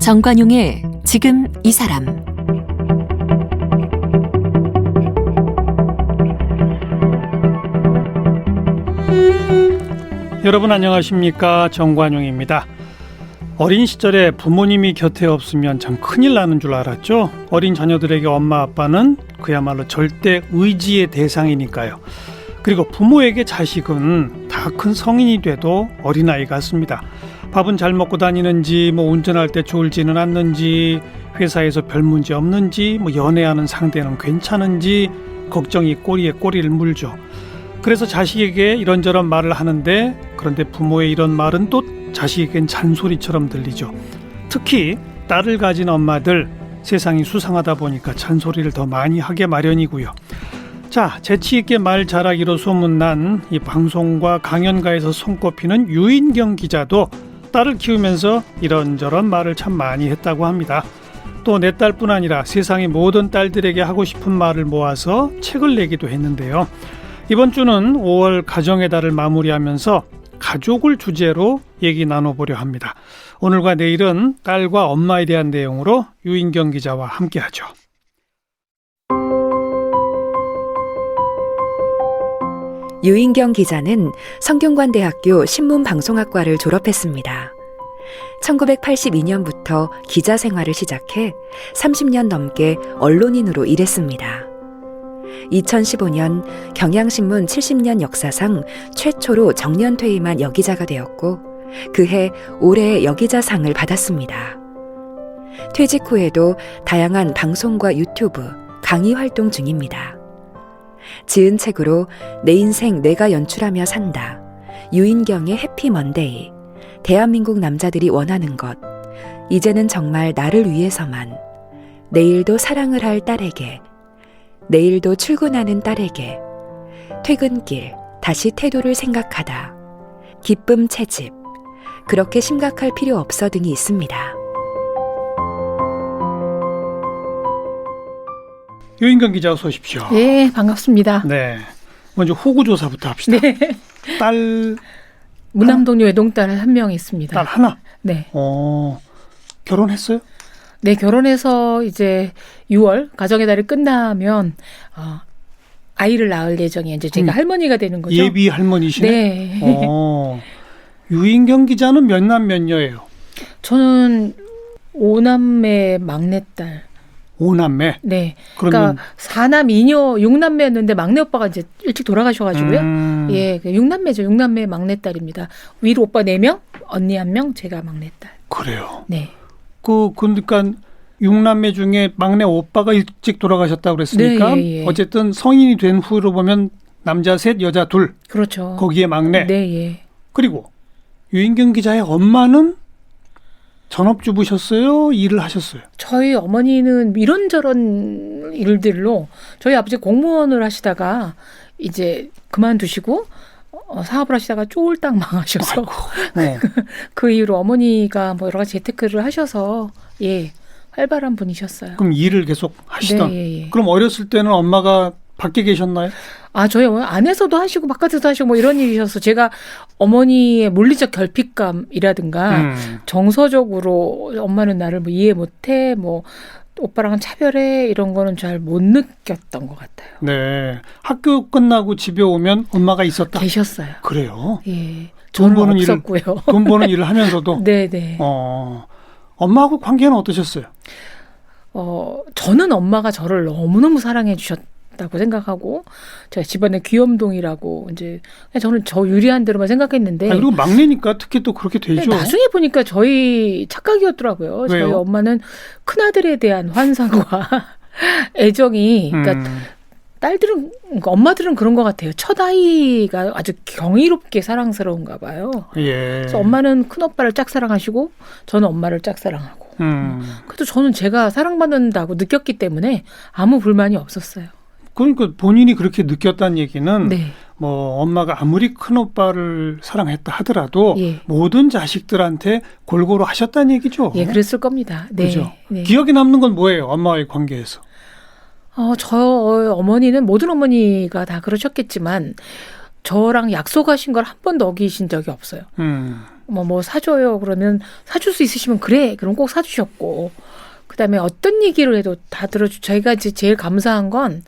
정관용의 지금 이 사람. 여러분 안녕하십니까? 정관용입니다. 어린 시절에 부모님이 곁에 없으면 참 큰일 나는 줄 알았죠. 어린 자녀들에게 엄마 아빠는 그야말로 절대 의지의 대상이니까요. 그리고 부모에게 자식은 다 큰 성인이 돼도 어린아이 같습니다. 밥은 잘 먹고 다니는지, 운전할 때 졸지는 않는지, 회사에서 별 문제 없는지, 연애하는 상대는 괜찮은지 걱정이 꼬리에 꼬리를 물죠. 그래서 자식에게 이런저런 말을 하는데, 그런데 부모의 이런 말은 또 자식에겐 잔소리처럼 들리죠. 특히 딸을 가진 엄마들, 세상이 수상하다 보니까 잔소리를 더 많이 하게 마련이고요. 자, 재치있게 말 잘하기로 소문난 이 방송과 강연가에서 손꼽히는 유인경 기자도 딸을 키우면서 이런저런 말을 참 많이 했다고 합니다. 또 내 딸뿐 아니라 세상의 모든 딸들에게 하고 싶은 말을 모아서 책을 내기도 했는데요. 이번 주는 5월 가정의 달을 마무리하면서 가족을 주제로 얘기 나눠보려 합니다. 오늘과 내일은 딸과 엄마에 대한 내용으로 유인경 기자와 함께하죠. 유인경 기자는 성균관대학교 신문방송학과를 졸업했습니다. 1982년부터 기자 생활을 시작해 30년 넘게 언론인으로 일했습니다. 2015년 경향신문 70년 역사상 최초로 정년퇴임한 여기자가 되었고 그해 올해의 여기자상을 받았습니다. 퇴직 후에도 다양한 방송과 유튜브, 강의 활동 중입니다. 지은 책으로 내 인생 내가 연출하며 산다, 유인경의 해피 먼데이, 대한민국 남자들이 원하는 것, 이제는 정말 나를 위해서만, 내일도 사랑을 할 딸에게, 내일도 출근하는 딸에게, 퇴근길 다시 태도를 생각하다, 기쁨 채집, 그렇게 심각할 필요 없어 등이 있습니다. 유인경 기자 어서 오십시오. 네, 반갑습니다. 네, 먼저 호구조사부터 합시다. 네. 딸 무남동료 외동딸 한 명 있습니다. 딸 하나? 네. 결혼했어요? 네, 결혼해서 이제 6월 가정의 달이 끝나면 아이를 낳을 예정이에요. 이제 제가 할머니가 되는 거죠. 예비 할머니시네? 네. 유인경 기자는 몇 남 몇 여예요? 저는 5남매 막내딸. 5남매? 네. 그러면 그러니까 4남 2녀 6남매였는데 막내 오빠가 이제 일찍 돌아가셔가지고요. 예, 6남매죠. 6남매 막내딸입니다. 위로 오빠 4명, 언니 1명, 제가 막내딸. 그래요. 네. 그러니까 6남매 중에 막내 오빠가 일찍 돌아가셨다고 그랬으니까 네, 예. 어쨌든 성인이 된 후로 보면 남자 3, 여자 2. 그렇죠. 거기에 막내. 네, 예. 그리고 유인경 기자의 엄마는 전업주부셨어요? 일을 하셨어요? 저희 어머니는 이런저런 일들로 저희 아버지 공무원을 하시다가 이제 그만두시고 사업을 하시다가 쫄딱 망하셔서 그 이후로 어머니가 여러 가지 재테크를 하셔서 예, 활발한 분이셨어요. 그럼 일을 계속 하시던. 네, 예. 그럼 어렸을 때는 엄마가 밖에 계셨나요? 저희 어머니 안에서도 하시고 바깥에서도 하시고 이런 일이셔서 제가 어머니의 물리적 결핍감이라든가 정서적으로 엄마는 나를 이해 못해, 오빠랑은 차별해, 이런 거는 잘 못 느꼈던 것 같아요. 네. 학교 끝나고 집에 오면 엄마가 있었다? 계셨어요. 그래요? 예. 저는 없었고요. 돈 버는 일을 하면서도? 네네. 엄마하고 관계는 어떠셨어요? 저는 엄마가 저를 너무너무 사랑해 주셨다고 생각하고, 제가 집안의 귀염둥이라고, 이제, 저는 저 유리한 대로만 생각했는데. 그리고 막내니까 특히 또 그렇게 되죠. 나중에 보니까 저희 착각이었더라고요. 왜요? 저희 엄마는 큰아들에 대한 환상과 애정이, 그러니까 엄마들은 그런 것 같아요. 첫 아이가 아주 경이롭게 사랑스러운가 봐요. 예. 그래서 엄마는 큰오빠를 짝사랑하시고, 저는 엄마를 짝사랑하고. 그래도 저는 제가 사랑받는다고 느꼈기 때문에 아무 불만이 없었어요. 그러니까 본인이 그렇게 느꼈다는 얘기는 네. 엄마가 아무리 큰오빠를 사랑했다 하더라도 예. 모든 자식들한테 골고루 하셨다는 얘기죠. 예, 그랬을 겁니다. 네. 그렇죠. 네. 기억에 남는 건 뭐예요? 엄마와의 관계에서. 저 어머니는 모든 어머니가 다 그러셨겠지만 저랑 약속하신 걸 한 번도 어기신 적이 없어요. 뭐 사줘요. 그러면 사줄 수 있으시면 그래. 그럼 꼭 사주셨고. 그다음에 어떤 얘기를 해도 다 저희가 이제 제일 감사한 건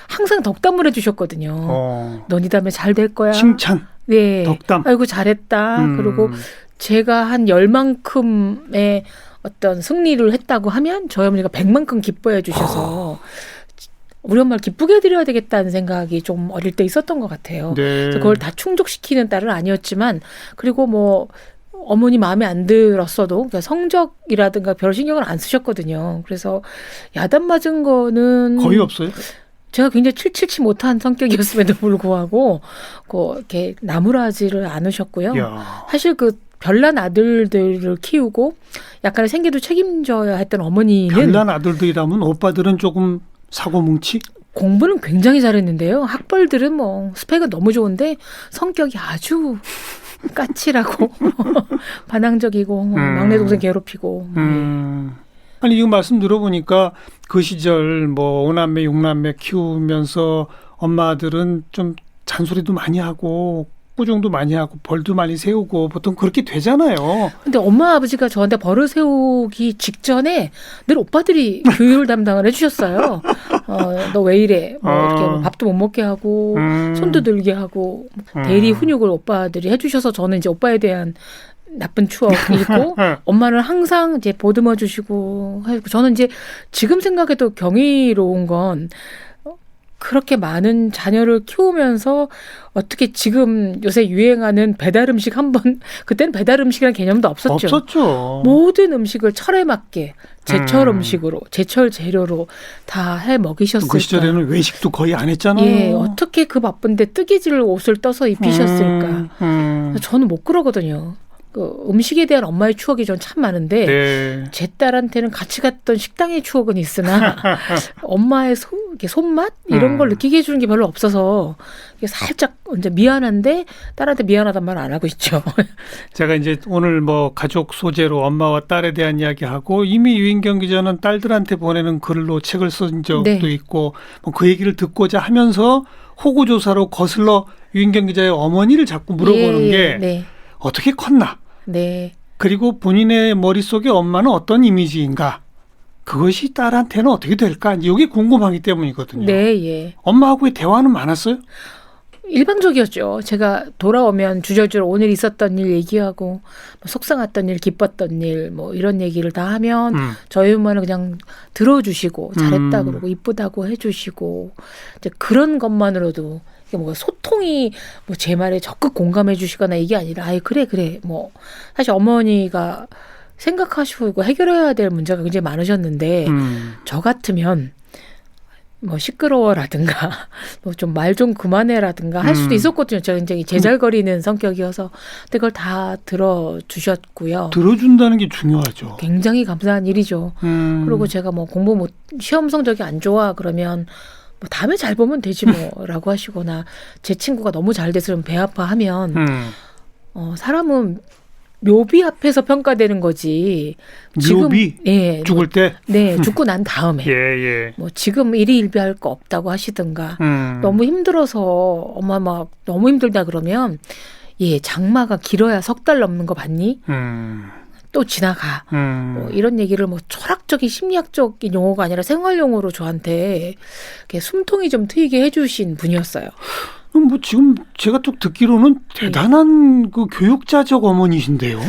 항상 덕담을 해주셨거든요. 넌 이 다음에 잘 될 거야. 칭찬. 네. 덕담. 아이고 잘했다. 그리고 제가 한 10만큼의 어떤 승리를 했다고 하면 저희 어머니가 100만큼 기뻐해 주셔서 우리 엄마를 기쁘게 해드려야 되겠다는 생각이 좀 어릴 때 있었던 것 같아요. 네. 그래서 그걸 다 충족시키는 딸은 아니었지만 그리고 뭐 어머니 마음에 안 들었어도 그러니까 성적이라든가 별 신경을 안 쓰셨거든요. 그래서 야단 맞은 거는 거의 없어요? 제가 굉장히 칠칠치 못한 성격이었음에도 불구하고 이렇게 나무라지를 않으셨고요. 야. 사실 그 별난 아들들을 키우고 약간의 생계도 책임져야 했던 어머니는 별난 아들들이라면 오빠들은 조금 사고뭉치? 공부는 굉장히 잘했는데요. 학벌들은 뭐 스펙은 너무 좋은데 성격이 아주 까칠하고 반항적이고 막내 동생 괴롭히고. 아니 이거 말씀 들어보니까 그 시절 뭐 5남매 6남매 키우면서 엄마들은 좀 잔소리도 많이 하고 꾸중도 많이 하고 벌도 많이 세우고 보통 그렇게 되잖아요. 근데 엄마 아버지가 저한테 벌을 세우기 직전에 늘 오빠들이 교육을 담당을 해주셨어요. 너 왜 이래? 뭐 이렇게 뭐 밥도 못 먹게 하고 손도 들게 하고 대리 훈육을 오빠들이 해주셔서 저는 이제 오빠에 대한 나쁜 추억이 있고 엄마는 항상 이제 보듬어 주시고 저는 이제 지금 생각해도 경이로운 건 그렇게 많은 자녀를 키우면서 어떻게 지금 요새 유행하는 배달 음식 한번 그때는 배달 음식이라는 개념도 없었죠. 없었죠. 모든 음식을 철에 맞게 제철 음식으로 제철 재료로 다 해 먹이셨을까. 그 시절에는 외식도 거의 안 했잖아요. 예, 어떻게 그 바쁜데 뜨개질 옷을 떠서 입히셨을까. 저는 못 그러거든요. 그 음식에 대한 엄마의 추억이 전 참 많은데 네. 제 딸한테는 같이 갔던 식당의 추억은 있으나 엄마의 이렇게 손맛 이런 걸 느끼게 해주는 게 별로 없어서 이게 살짝 이제 미안한데 딸한테 미안하단 말 안 하고 있죠. 제가 이제 오늘 뭐 가족 소재로 엄마와 딸에 대한 이야기하고 이미 유인경 기자는 딸들한테 보내는 글로 책을 쓴 적도 네. 있고 뭐 그 얘기를 듣고자 하면서 호구조사로 거슬러 유인경 기자의 어머니를 자꾸 물어보는 게 네. 어떻게 컸나? 네. 그리고 본인의 머릿속에 엄마는 어떤 이미지인가? 그것이 딸한테는 어떻게 될까? 이게 궁금하기 때문이거든요. 네, 예. 엄마하고의 대화는 많았어요? 일방적이었죠. 제가 돌아오면 주저주저 오늘 있었던 일 얘기하고 뭐 속상했던 일, 기뻤던 일, 뭐 이런 얘기를 다 하면 저희 엄마는 그냥 들어주시고 잘했다 그러고 이쁘다고 해주시고 이제 그런 것만으로도 이게 뭐 소통이 뭐 제 말에 적극 공감해 주시거나 이게 아니라 아이 그래 뭐 사실 어머니가 생각하시고 해결해야 될 문제가 굉장히 많으셨는데 저 같으면 뭐 시끄러워라든가 뭐 좀 말 좀 그만해라든가 할 수도 있었거든요. 제가 굉장히 제잘거리는 성격이어서 근데 그걸 다 들어주셨고요. 들어준다는 게 중요하죠. 굉장히 감사한 일이죠. 그리고 제가 뭐 공부 못 시험 성적이 안 좋아 그러면 뭐 다음에 잘 보면 되지 뭐라고 하시거나 제 친구가 너무 잘 돼서 배 아파하면 사람은 묘비 앞에서 평가되는 거지. 지금, 묘비? 예, 죽을 때? 네, 죽고 난 다음에. 예. 뭐 지금 일희일비할 거 없다고 하시든가 너무 힘들어서 엄마 막 너무 힘들다 그러면 장마가 길어야 6달 넘는 거 봤니? 또 지나가. 뭐 이런 얘기를 뭐 철학적인 심리학적인 용어가 아니라 생활용어로 저한테 이렇게 숨통이 좀 트이게 해주신 분이었어요. 뭐 지금 제가 쭉 듣기로는 대단한 그 교육자적 어머니신데요.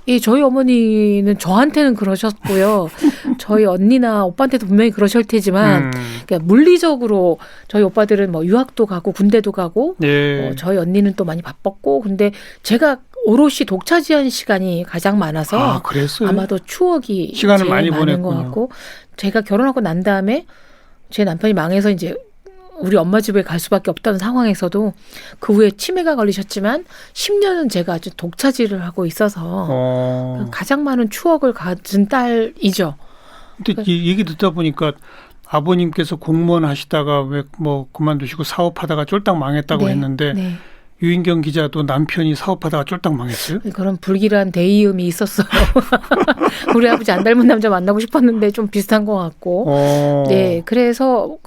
예, 저희 어머니는 저한테는 그러셨고요. 저희 언니나 오빠한테도 분명히 그러실 테지만 그러니까 물리적으로 저희 오빠들은 뭐 유학도 가고 군대도 가고 저희 언니는 또 많이 바빴고 근데 제가 오롯이 독차지한 시간이 가장 많아서 아마도 추억이 시간을 제일 많이 많은 보냈군요. 것 같고 제가 결혼하고 난 다음에 제 남편이 망해서 이제 우리 엄마 집에 갈 수밖에 없다는 상황에서도 그 후에 치매가 걸리셨지만 10년은 제가 아주 독차지를 하고 있어서 가장 많은 추억을 가진 딸이죠. 근데 이 얘기 듣다 보니까 아버님께서 공무원 하시다가 왜 뭐 그만두시고 사업하다가 쫄딱 망했다고 했는데 유인경 기자도 남편이 사업하다가 쫄딱 망했어요? 그런 불길한 대이음이 있었어요. 우리 아버지 안 닮은 남자 만나고 싶었는데 좀 비슷한 것 같고. 네, 그래서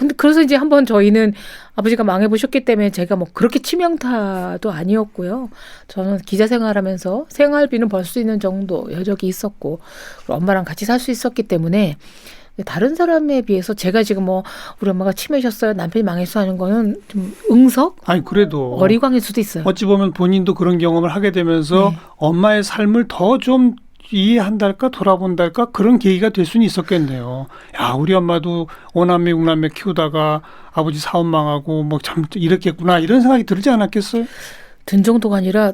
이제 한번 저희는 아버지가 망해보셨기 때문에 제가 뭐 그렇게 치명타도 아니었고요. 저는 기자 생활하면서 생활비는 벌 수 있는 정도 여력이 있었고, 그리고 엄마랑 같이 살 수 있었기 때문에 다른 사람에 비해서 제가 지금 뭐 우리 엄마가 치매셨어요, 남편이 망했어 하는 거는 좀 응석? 아니 그래도 어리광일 수도 있어요. 어찌 보면 본인도 그런 경험을 하게 되면서 네. 엄마의 삶을 더 좀 이해한달까 돌아본달까 그런 계기가 될 수는 있었겠네요. 야, 우리 엄마도 5남매 6남매 키우다가 아버지 사업 망하고 뭐 참 이렇겠구나 이런 생각이 들지 않았겠어요? 든 정도가 아니라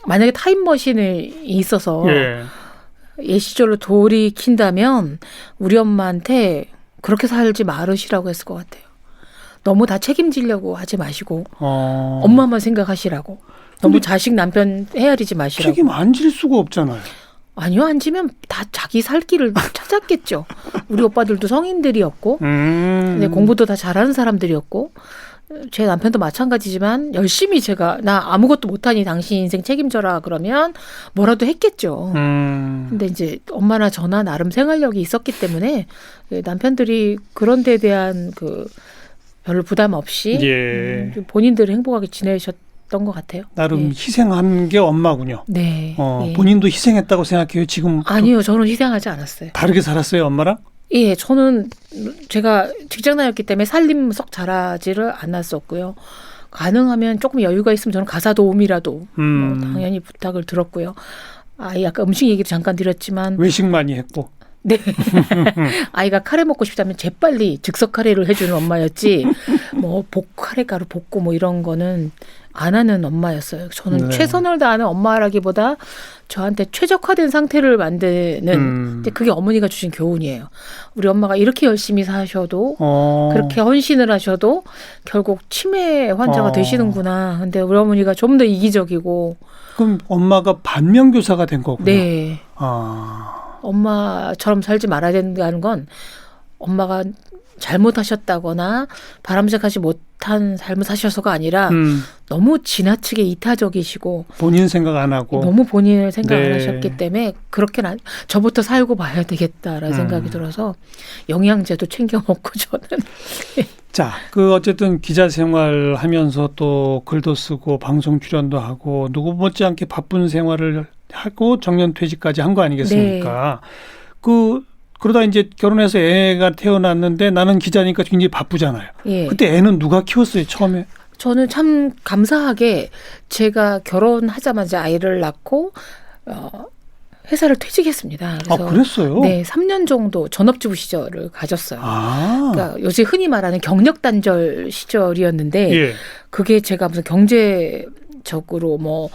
만약에 타임머신이 있어서 옛 시절로 돌이킨다면 우리 엄마한테 그렇게 살지 말으시라고 했을 것 같아요. 너무 다 책임지려고 하지 마시고 엄마만 생각하시라고. 너무 자식 남편 헤아리지 마시라고. 책임 안 질 수가 없잖아요. 아니요. 안 지면 다 자기 살 길을 찾았겠죠. 우리 오빠들도 성인들이었고 근데 공부도 다 잘하는 사람들이었고 제 남편도 마찬가지지만 열심히 제가 나 아무것도 못하니 당신 인생 책임져라 그러면 뭐라도 했겠죠. 근데 이제 엄마나 저나 나름 생활력이 있었기 때문에 남편들이 그런 데에 대한 그 별로 부담 없이 본인들을 행복하게 지내셨던 것 같아요. 나름 희생한 게 엄마군요. 네. 본인도 희생했다고 생각해요. 지금 아니요. 저는 희생하지 않았어요. 다르게 살았어요, 엄마랑? 예, 저는 제가 직장 다녔기 때문에 살림 썩 잘하지를 않았었고요. 가능하면 조금 여유가 있으면 저는 가사 도우미라도 뭐 당연히 부탁을 들었고요. 아이 아까 음식 얘기도 잠깐 드렸지만 외식 많이 했고. 네. 아이가 카레 먹고 싶다면 재빨리 즉석 카레를 해주는 엄마였지 뭐 카레 가루 볶고 뭐 이런 거는 안 하는 엄마였어요. 저는 최선을 다하는 엄마라기보다 저한테 최적화된 상태를 만드는 그게 어머니가 주신 교훈이에요. 우리 엄마가 이렇게 열심히 사셔도 그렇게 헌신을 하셔도 결국 치매 환자가 되시는구나. 근데 우리 어머니가 좀 더 이기적이고. 그럼 엄마가 반면교사가 된 거구나. 네. 엄마처럼 살지 말아야 된다는 건 엄마가 잘못하셨다거나 바람직하지 못한 삶을 사셔서가 아니라 너무 지나치게 이타적이시고 본인 생각 안 하고 너무 본인을 생각 안 하셨기 때문에 그렇게 저부터 살고 봐야 되겠다라는 생각이 들어서 영양제도 챙겨 먹고 저는 자, 어쨌든 기자 생활 하면서 또 글도 쓰고 방송 출연도 하고 누구 못지않게 바쁜 생활을 하고 정년퇴직까지 한 거 아니겠습니까? 그러다 이제 결혼해서 애가 태어났는데 나는 기자니까 굉장히 바쁘잖아요. 그때 애는 누가 키웠어요, 처음에? 저는 참 감사하게 제가 결혼하자마자 아이를 낳고 회사를 퇴직했습니다. 그래서 그랬어요? 네, 3년 정도 전업주부 시절을 가졌어요. 그러니까 요새 흔히 말하는 경력 단절 시절이었는데 그게 제가 무슨 경제적으로 뭐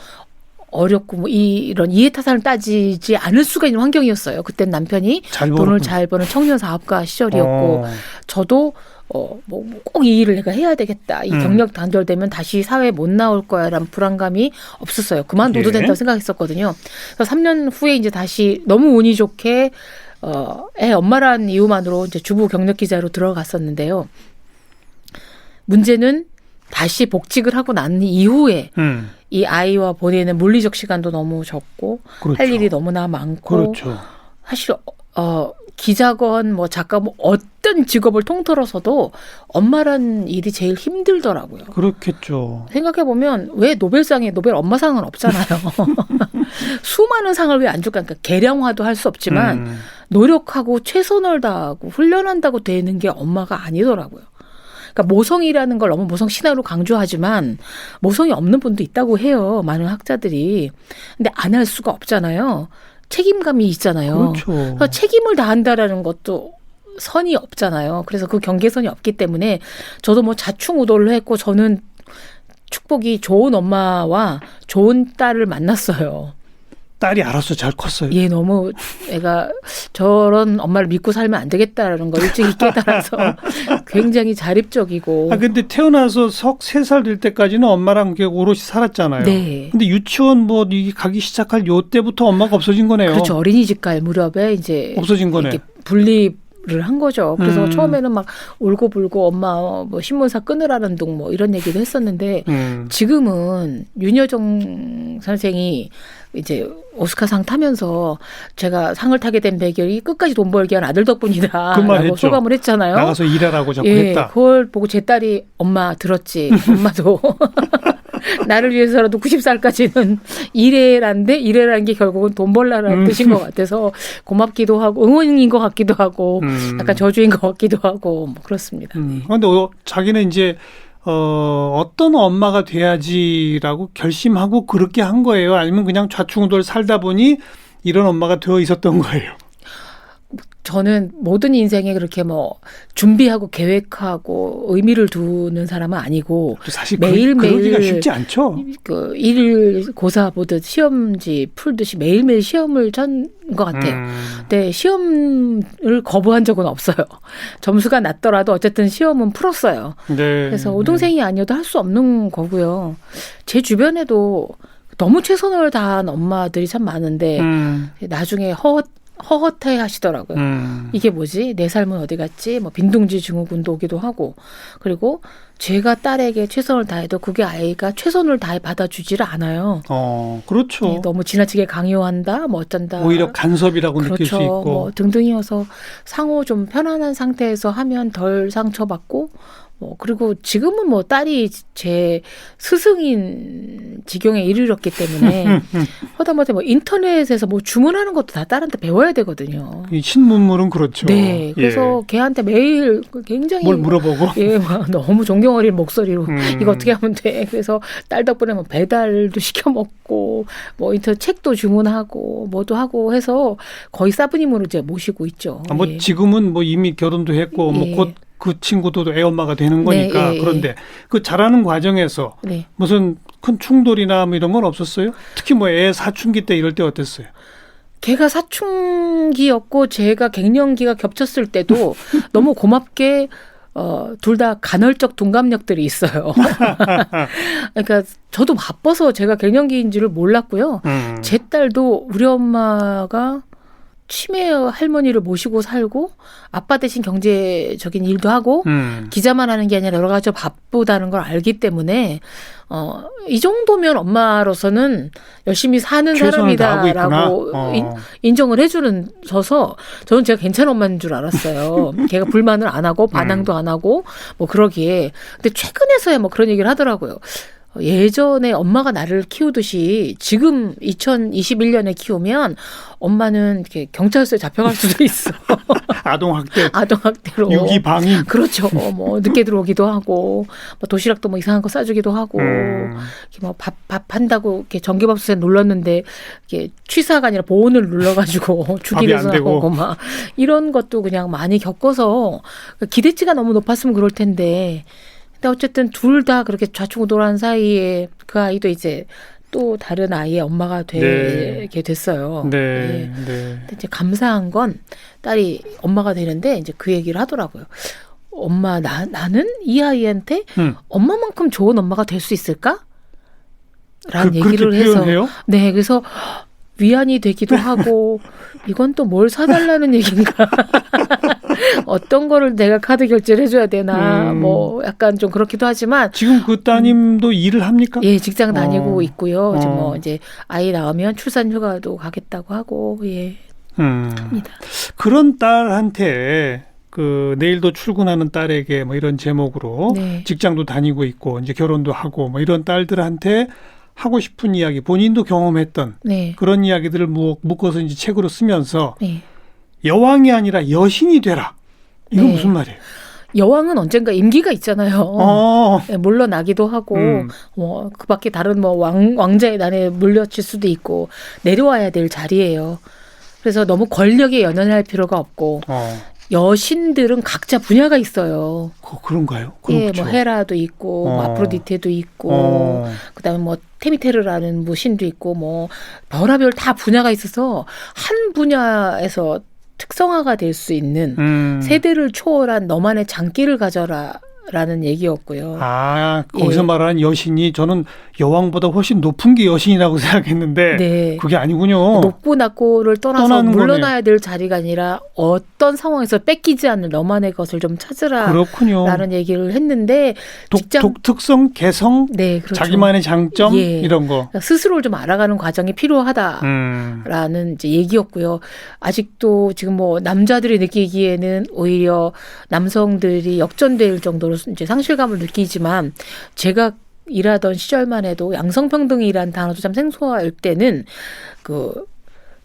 어렵고 뭐 이런 이해타산을 따지지 않을 수가 있는 환경이었어요. 그땐 남편이 돈을 잘 버는 청년 사업가 시절이었고 저도 뭐 꼭 이 일을 내가 해야 되겠다. 이 경력 단절되면 다시 사회에 못 나올 거야라는 불안감이 없었어요. 그만둬도 된다고 생각했었거든요. 그래서 3년 후에 이제 다시 너무 운이 좋게 애 엄마란 이유만으로 이제 주부 경력 기자로 들어갔었는데요. 문제는 다시 복직을 하고 난 이후에 이 아이와 보내는 물리적 시간도 너무 적고 할 일이 너무나 많고 사실 기자건 뭐 작가 뭐 어떤 직업을 통틀어서도 엄마란 일이 제일 힘들더라고요. 그렇겠죠. 생각해보면 왜 노벨상에 노벨 엄마상은 없잖아요. 수많은 상을 왜 안 줄까? 그러니까 계량화도 할 수 없지만 노력하고 최선을 다하고 훈련한다고 되는 게 엄마가 아니더라고요. 그러니까 모성이라는 걸 너무 모성 신화로 강조하지만 모성이 없는 분도 있다고 해요. 많은 학자들이. 근데 안 할 수가 없잖아요. 책임감이 있잖아요. 그래서 책임을 다한다라는 것도 선이 없잖아요. 그래서 그 경계선이 없기 때문에 저도 뭐 자충우돌을 했고 저는 축복이 좋은 엄마와 좋은 딸을 만났어요. 딸이 알아서 잘 컸어요. 예, 너무 애가 저런 엄마를 믿고 살면 안 되겠다라는 걸 일찍이 깨달아서 굉장히 자립적이고. 근데 태어나서 3살 될 때까지는 엄마랑 오롯이 살았잖아요. 네. 근데 유치원 뭐 가기 시작할 요 때부터 엄마가 없어진 거네요. 그렇죠. 어린이집 갈 무렵에 이제 없어진 거네. 분리 를 한 거죠. 그래서 처음에는 막 울고불고 엄마 뭐 신문사 끊으라는 둥 뭐 이런 얘기도 했었는데 지금은 윤여정 선생이 이제 오스카상 타면서 제가 상을 타게 된 배경이 끝까지 돈 벌기 위한 아들 덕분이다. 그 말 라고 했죠. 소감을 했잖아요. 나가서 일하라고 자꾸 예, 했다. 그걸 보고 제 딸이 엄마 들었지. 엄마도 나를 위해서라도 90살까지는 일해라는데 일해라는 게 결국은 돈 벌라는 뜻인 것 같아서 고맙기도 하고 응원인 것 같기도 하고 약간 저주인 것 같기도 하고 뭐 그렇습니다. 그런데 자기는 이제 어떤 엄마가 돼야지라고 결심하고 그렇게 한 거예요? 아니면 그냥 좌충우돌 살다 보니 이런 엄마가 되어 있었던 거예요? 저는 모든 인생에 그렇게 뭐 준비하고 계획하고 의미를 두는 사람은 아니고 사실 매일매일 그러기가 쉽지 않죠. 그 일고사 보듯 시험지 풀듯이 매일매일 시험을 친 것 같아요. 근데 시험을 거부한 적은 없어요. 점수가 낮더라도 어쨌든 시험은 풀었어요. 네. 그래서 우등생이 아니어도 할 수 없는 거고요. 제 주변에도 너무 최선을 다한 엄마들이 참 많은데 나중에 허허태 하시더라고요. 이게 뭐지? 내 삶은 어디 갔지? 뭐 빈둥지 증후군도 오기도 하고. 그리고 제가 딸에게 최선을 다해도 그게 아이가 최선을 다해 받아주지를 않아요. 그렇죠. 네, 너무 지나치게 강요한다, 뭐 어쩐다. 오히려 간섭이라고 그렇죠. 느낄 수 있고. 뭐 등등이어서 상호 좀 편안한 상태에서 하면 덜 상처받고. 그리고 지금은 뭐 딸이 제 스승인 지경에 이르렀기 때문에 하다못해 뭐 인터넷에서 뭐 주문하는 것도 다 딸한테 배워야 되거든요. 이 신문물은 그렇죠. 네. 그래서 걔한테 매일 굉장히 뭘 물어보고. 예, 막 너무 존경 어린 목소리로 이거 어떻게 하면 돼. 그래서 딸 덕분에 뭐 배달도 시켜 먹고 뭐 인터넷 책도 주문하고 뭐도 하고 해서 거의 사부님으로 이제 모시고 있죠. 뭐 예. 지금은 뭐 이미 결혼도 했고 예. 뭐 곧 그 친구도 애 엄마가 되는 거니까. 네, 예, 그런데 그 자라는 과정에서 네. 무슨 큰 충돌이나 뭐 이런 건 없었어요? 특히 뭐 애 사춘기 때 이럴 때 어땠어요? 걔가 사춘기였고 제가 갱년기가 겹쳤을 때도 너무 고맙게 둘 다 간헐적 동갑력들이 있어요. 그러니까 저도 바빠서 제가 갱년기인지를 몰랐고요. 제 딸도 우리 엄마가 치매 할머니를 모시고 살고 아빠 대신 경제적인 일도 하고 기자만 하는 게 아니라 여러 가지 바쁘다는 걸 알기 때문에 이 정도면 엄마로서는 열심히 사는 사람이다라고 인정을 해주는 서서 저는 제가 괜찮은 엄마인 줄 알았어요. 걔가 불만을 안 하고 반항도 안 하고 뭐 그러기에. 근데 최근에서야 뭐 그런 얘기를 하더라고요. 예전에 엄마가 나를 키우듯이 지금 2021년에 키우면 엄마는 이렇게 경찰서에 잡혀갈 수도 있어. 아동학대. 아동학대로. 유기방임. 그렇죠. 뭐 늦게 들어오기도 하고, 뭐 도시락도 뭐 이상한 거 싸주기도 하고, 이렇게 뭐 밥 한다고 이렇게 전기밥솥에 눌렀는데 이게 취사가 아니라 보온을 눌러가지고 죽이면서 하고 막 이런 것도 그냥 많이 겪어서 기대치가 너무 높았으면 그럴 텐데. 근데 어쨌든 둘 다 그렇게 좌충우돌한 사이에 그 아이도 이제 또 다른 아이의 엄마가 되게 됐어요. 네. 네. 네. 근데 이제 감사한 건 딸이 엄마가 되는데 이제 그 얘기를 하더라고요. 엄마 나는 이 아이한테 엄마만큼 좋은 엄마가 될 수 있을까? 라는 얘기를 해서 표현해요? 네, 그래서 위안이 되기도 하고 이건 또 뭘 사달라는 얘기인가? 어떤 거를 내가 카드 결제를 해줘야 되나? 뭐 약간 좀 그렇기도 하지만 지금 그 따님도 일을 합니까? 예, 직장 다니고 있고요. 이제 뭐 이제 아이 나오면 출산휴가도 가겠다고 하고 예, 합니다. 그런 딸한테 그 내일도 출근하는 딸에게 뭐 이런 제목으로 네. 직장도 다니고 있고 이제 결혼도 하고 뭐 이런 딸들한테 하고 싶은 이야기, 본인도 경험했던 네. 그런 이야기들을 묶어서 이제 책으로 쓰면서 네. 여왕이 아니라 여신이 되라. 이건 네. 무슨 말이에요? 여왕은 언젠가 임기가 있잖아요. 네, 물러나기도 하고 그 밖에 다른 뭐 왕자의 난에 물려칠 수도 있고 내려와야 될 자리예요. 그래서 너무 권력에 연연할 필요가 없고 여신들은 각자 분야가 있어요. 그런가요? 예, 그렇죠. 뭐 헤라도 있고 뭐 아프로디테도 있고 그다음에 뭐 테미테르라는 뭐 신도 있고 뭐 별하별 다 분야가 있어서 한 분야에서 특성화가 될 수 있는 세대를 초월한 너만의 장기를 가져라. 라는 얘기였고요. 아, 거기서 예. 말하는 여신이 저는 여왕보다 훨씬 높은 게 여신이라고 생각했는데 네. 그게 아니군요. 높고 낮고를 떠나서 떠나는 물러나야 될 자리가 아니라 어떤 상황에서 뺏기지 않는 너만의 것을 좀 찾으라 그렇군요. 라는 얘기를 했는데 독특성, 개성, 네, 그렇죠. 자기만의 장점 예. 이런 거. 그러니까 스스로를 좀 알아가는 과정이 필요하다라는 이제 얘기였고요. 아직도 지금 뭐 남자들이 느끼기에는 오히려 남성들이 역전될 정도로 이제 상실감을 느끼지만 제가 일하던 시절만 해도 양성평등이란 단어도 참 생소할 때는 그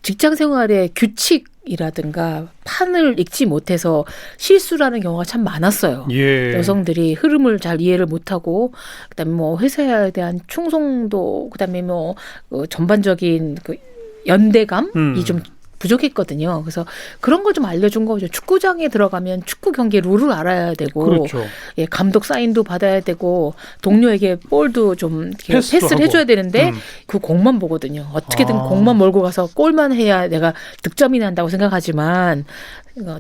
직장 생활의 규칙이라든가 판을 읽지 못해서 실수라는 경우가 참 많았어요. 예. 여성들이 흐름을 잘 이해를 못하고 그다음에 뭐 회사에 대한 충성도 그다음에 뭐 전반적인 그 연대감이 좀 부족했거든요. 그래서 그런 걸 좀 알려준 거죠. 축구장에 들어가면 축구 경기 룰을 알아야 되고, 그렇죠. 예, 감독 사인도 받아야 되고, 동료에게 볼도 좀 이렇게 패스를 하고. 해줘야 되는데 그 공만 보거든요. 어떻게든 아. 공만 몰고 가서 골만 해야 내가 득점이 난다고 생각하지만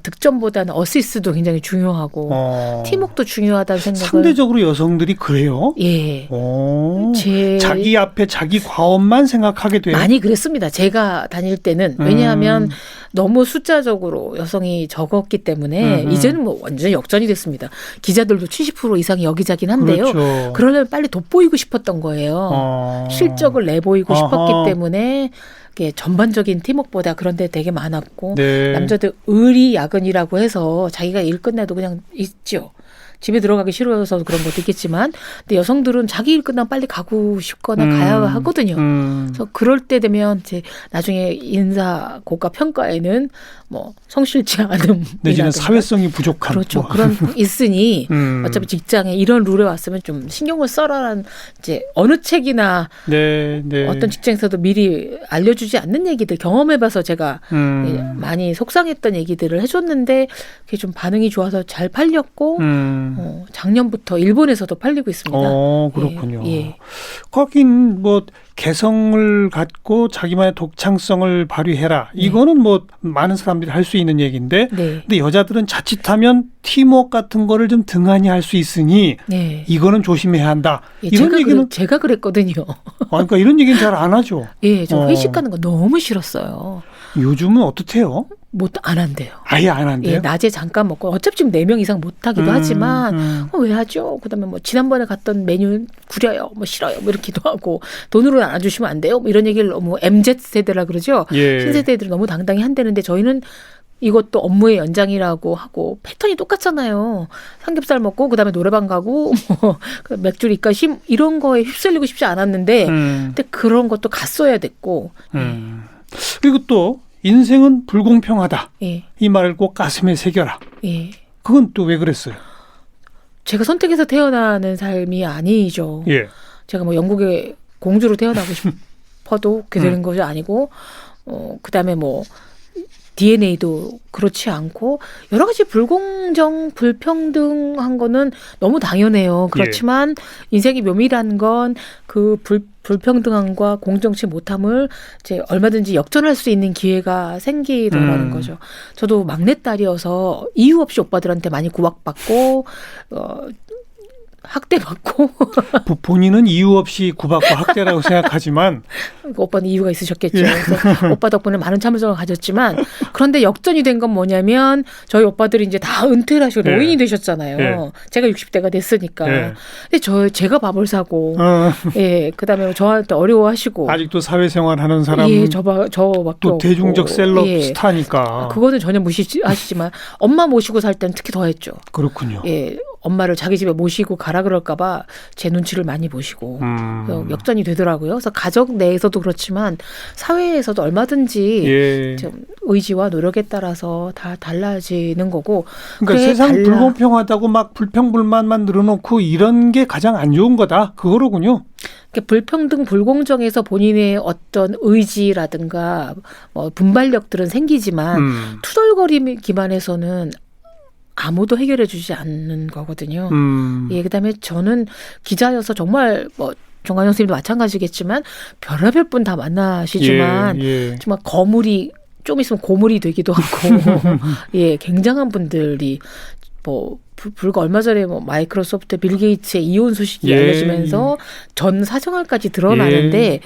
득점보다는 어시스트도 굉장히 중요하고 팀워크도 중요하다는 생각을. 상대적으로 여성들이 그래요? 예. 자기 앞에 자기 과업만 생각하게 돼요. 많이 그랬습니다. 제가 다닐 때는. 왜냐하면 너무 숫자적으로 여성이 적었기 때문에 이제는 뭐 완전 역전이 됐습니다. 기자들도 70% 이상이 여기자긴 한데요. 그렇죠. 그러려면 빨리 돋보이고 싶었던 거예요. 실적을 내보이고 싶었기 때문에 전반적인 팀워크보다 그런 데 되게 많았고 네. 남자들 의리 야근이라고 해서 자기가 일 끝내도 그냥 있죠. 집에 들어가기 싫어서 그런 것도 있겠지만 근데 여성들은 자기 일 끝나면 빨리 가고 싶거나 가야 하거든요. 그래서 그럴 때 되면 이제 나중에 인사 고가 평가에는 뭐 성실치 않음 내지는 사회성이 부족한 그렇죠. 뭐. 그런 있으니 어차피 직장에 이런 룰에 왔으면 좀 신경을 써라라는 이제 어느 책이나 네. 어떤 직장에서도 미리 알려주지 않는 얘기들 경험해봐서 제가 많이 속상했던 얘기들을 해줬는데 그게 좀 반응이 좋아서 잘 팔렸고 작년부터 일본에서도 팔리고 있습니다. 그렇군요. 예. 거긴 뭐 개성을 갖고 자기만의 독창성을 발휘해라. 이거는 뭐 많은 사람들이 할 수 있는 얘기인데 네. 근데 여자들은 자칫하면 팀워크 같은 거를 좀 등한히 할 수 있으니 네. 이거는 조심해야 한다. 예, 이런 얘기는 제가 그랬거든요. 그러니까 이런 얘기는 잘 안 하죠. 예, 저 회식하는 거 너무 싫었어요. 요즘은 어떻대요? 안 한대요. 아예 안 한대요? 예, 낮에 잠깐 먹고 어차피 지금 4명 이상 못 하기도 하지만 왜 하죠? 그다음에 뭐 지난번에 갔던 메뉴 구려요. 뭐 싫어요. 뭐 이렇게도 하고 돈으로 나눠주시면 안 돼요. 뭐 이런 얘기를 너무 MZ 세대라 그러죠. 예. 신세대들이 너무 당당히 한다는데 저희는 이것도 업무의 연장이라고 하고 패턴이 똑같잖아요. 삼겹살 먹고 그다음에 노래방 가고 뭐 맥주 리까심 이런 거에 휩쓸리고 싶지 않았는데 근데 그런 것도 갔어야 됐고 그리고 또 인생은 불공평하다. 예. 이 말을 꼭 가슴에 새겨라. 예. 그건 또 왜 그랬어요? 제가 선택해서 태어나는 삶이 아니죠. 예. 제가 뭐 영국의 공주로 태어나고 싶어도 그렇게 되는 것이 아니고 그다음에 뭐 DNA도 그렇지 않고 여러 가지 불공정, 불평등한 거는 너무 당연해요. 그렇지만 인생의 묘미라는 건 그 불평등함과 공정치 못함을 이제 얼마든지 역전할 수 있는 기회가 생기더라는 거죠. 저도 막내딸이어서 이유 없이 오빠들한테 많이 구박받고 학대받고 본인은 이유 없이 구박과 학대라고 생각하지만 오빠는 이유가 있으셨겠죠. 그래서 오빠 덕분에 많은 참을성을 가졌지만 그런데 역전이 된 건 뭐냐면 저희 오빠들이 이제 다 은퇴를 하시고 노인이 되셨잖아요. 제가 60대가 됐으니까. 근데 제가 밥을 사고 예, 그다음에 저한테 어려워하시고 아직도 사회생활 하는 사람 예, 저밖에 또 대중적 없고. 셀럽 예. 스타니까 그거는 전혀 무시하시지만 엄마 모시고 살 때는 특히 더 했죠. 그렇군요. 예, 엄마를 자기 집에 모시고 가라 그럴까 봐 제 눈치를 많이 보시고 역전이 되더라고요. 그래서 가족 내에서도 그렇지만 사회에서도 얼마든지 좀 의지와 노력에 따라서 다 달라지는 거고. 그러니까 세상 불공평하다고 막 불평불만만 늘어놓고 이런 게 가장 안 좋은 거다. 그거로군요. 불평등, 불공정에서 본인의 어떤 의지라든가 뭐 분발력들은 생기지만 투덜거리기만 해서는 아무도 해결해 주지 않는 거거든요. 예, 그다음에 저는 기자여서 정말 뭐 정관영 선생님도 마찬가지겠지만 별의별 분 다 만나시지만 정말 거물이 좀 있으면 고물이 되기도 하고 예, 굉장한 분들이 뭐 불과 얼마 전에 뭐 마이크로소프트 빌 게이츠의 이혼 소식이 예. 알려지면서 전 사생활까지 드러나는데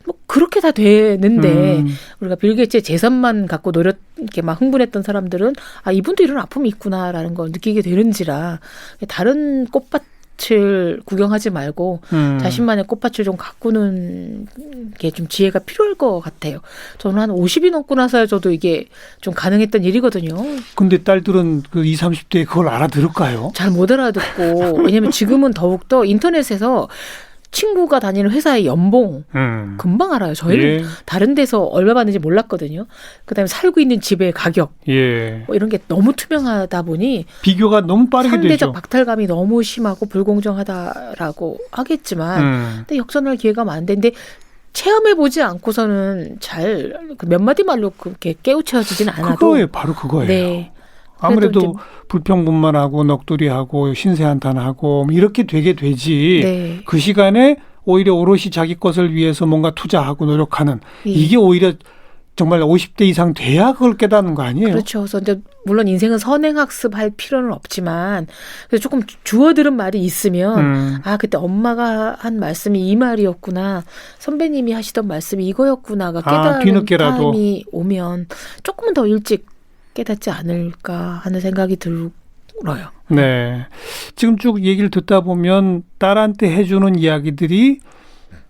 뭐 그렇게 다 되는데 우리가 빌 게이츠의 재산만 갖고 이렇게 막 흥분했던 사람들은 아 이분도 이런 아픔이 있구나라는 걸 느끼게 되는지라 다른 꽃밭을 구경하지 말고 자신만의 꽃밭을 좀 가꾸는 게 좀 지혜가 필요할 것 같아요. 저는 한 50이 넘고 나서야 저도 이게 좀 가능했던 일이거든요. 근데 딸들은 그 20, 30대에 그걸 알아들을까요? 잘 못 알아듣고 왜냐면 지금은 더욱더 인터넷에서 친구가 다니는 회사의 연봉 금방 알아요. 저희는 예. 다른 데서 얼마 받는지 몰랐거든요. 그다음에 살고 있는 집의 가격 예. 뭐 이런 게 너무 투명하다 보니 비교가 너무 빠르게 상대적 되죠. 박탈감이 너무 심하고 불공정하다라고 하겠지만 근데 역전할 기회가 많은데 체험해보지 않고서는 잘 몇 마디 말로 그렇게 깨우쳐지진 않아도 그거예요. 바로 그거예요. 네. 아무래도 그래도 불평분만하고 넋두리하고 신세한탄하고 뭐 이렇게 되게 되지. 네. 그 시간에 오히려 오롯이 자기 것을 위해서 뭔가 투자하고 노력하는 예. 이게 오히려 정말 50대 이상 돼야 그걸 깨닫는 거 아니에요? 그렇죠. 그래서 이제 물론 인생은 선행학습할 필요는 없지만 그래서 조금 주워들은 말이 있으면 아 그때 엄마가 한 말씀이 이 말이었구나 선배님이 하시던 말씀이 이거였구나가 깨닫는 뒤늦게라도. 타임이 오면 조금은 더 일찍 깨닫지 않을까 하는 생각이 들어요. 네. 지금 쭉 얘기를 듣다 보면 딸한테 해주는 이야기들이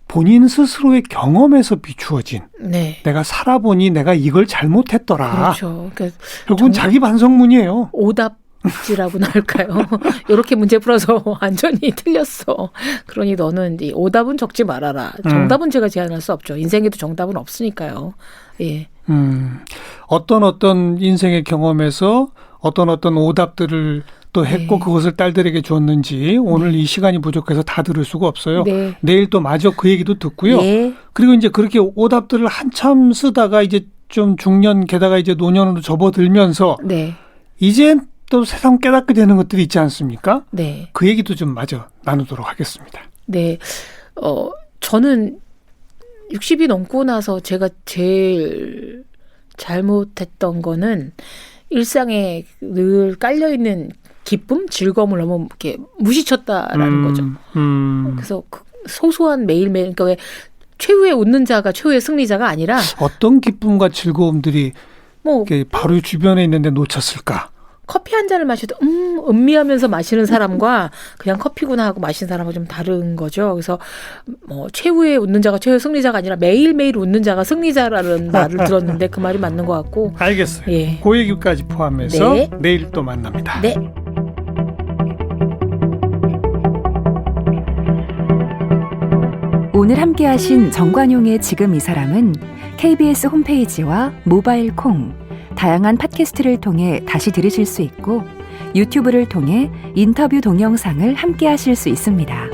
본인 스스로의 경험에서 비추어진 네. 내가 살아보니 내가 이걸 잘못했더라. 그렇죠. 그러니까 결국은 자기 반성문이에요. 오답지라고나 할까요? 이렇게 문제 풀어서 완전히 틀렸어. 그러니 너는 이 오답은 적지 말아라. 정답은 제가 제안할 수 없죠. 인생에도 정답은 없으니까요. 예. 어떤 인생의 경험에서 어떤 오답들을 또 했고 네. 그것을 딸들에게 줬는지 오늘 이 시간이 부족해서 다 들을 수가 없어요. 네. 내일 또 마저 그 얘기도 듣고요. 예. 그리고 이제 그렇게 오답들을 한참 쓰다가 이제 좀 중년 게다가 이제 노년으로 접어들면서 네. 이젠 또 세상 깨닫게 되는 것들이 있지 않습니까? 네. 그 얘기도 좀 마저 나누도록 하겠습니다. 네. 저는 60이 넘고 나서 제가 제일 잘못했던 거는 일상에 늘 깔려있는 기쁨, 즐거움을 너무 이렇게 무시쳤다라는 거죠. 그래서 그 소소한 매일매일, 그러니까 왜 최후의 웃는 자가 최후의 승리자가 아니라 어떤 기쁨과 즐거움들이 뭐 이렇게 바로 주변에 있는데 놓쳤을까? 커피 한 잔을 마셔도 음미하면서 마시는 사람과 그냥 커피구나 하고 마시는 사람은 좀 다른 거죠. 그래서 뭐 최후의 웃는 자가 최후의 승리자가 아니라 매일매일 웃는 자가 승리자라는 말을 들었는데 그 말이 맞는 것 같고. 알겠어요. 예. 그 얘기까지 포함해서 네. 내일 또 만납니다. 네. 오늘 함께하신 정관용의 지금 이 사람은 KBS 홈페이지와 모바일 콩, 다양한 팟캐스트를 통해 다시 들으실 수 있고 유튜브를 통해 인터뷰 동영상을 함께하실 수 있습니다.